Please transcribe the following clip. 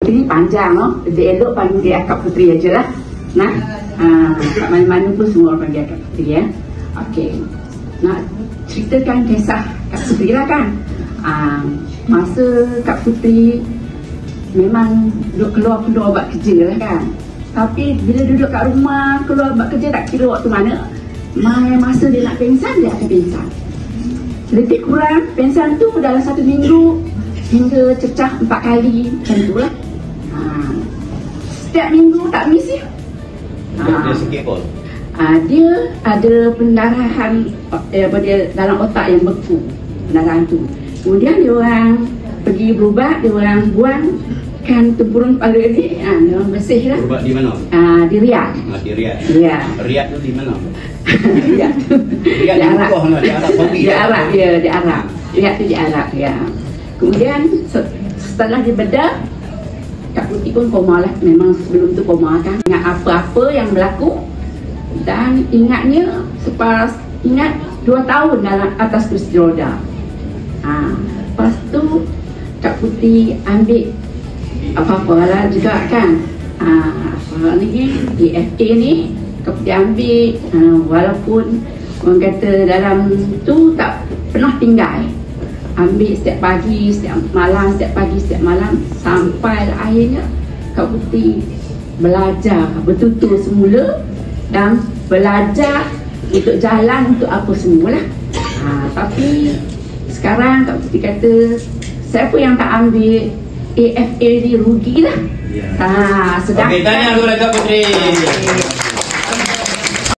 Putri panjang lebih elok panggil Kak Putri aja lah. Nah, kat mana-mana pun semua orang panggil Kak Putri ya. Okey. Nak ceritakan kisah Kak Putri lah kan. Masa Kak Putri memang duduk keluar buat kerja lah kan. Tapi bila duduk kat rumah keluar buat kerja tak kira waktu mana. Masa dia nak pengsan dia akan pengsan. Lebih kurang pengsan tu dalam 1 minggu hingga cecah 4 kali macam tu lah. Setiap minggu tak miss ya. Dia sikit pun. Dia ada pendarahan dia dalam otak yang beku, pendarahan tu. Kemudian dia orang pergi berubat, dia orang buang kan tempurung kepala ni, dia orang bersih lah. Berubat di mana? Di Riyadh. Di Riyadh. Ya. Riyadh tu di mana? Riyadh tu. Riyadh di Arab. Di Arab Saudi. Di Arab ya, di Arab. Riyadh tu di Arab ya. Kemudian setelah dibedah, Kak Putri pun koma lah. Memang sebelum tu koma kan. Ingat apa-apa yang berlaku. Dan ingatnya ingat 2 tahun dalam atas kursi roda. Lepas tu Kak Putri ambil apa-apa lah juga kan. Ni EFA ni Kak Putri ambil, walaupun orang kata dalam tu tak pernah tinggal. Ambil setiap pagi, setiap malam, setiap pagi, setiap malam. Sampai akhirnya Kak Putri belajar bertutur semula. Dan belajar untuk jalan untuk apa semualah. Tapi sekarang Kak Putri kata siapa yang tak ambil AFA ni rugilah. Okey, tanya kepada Kak Putri.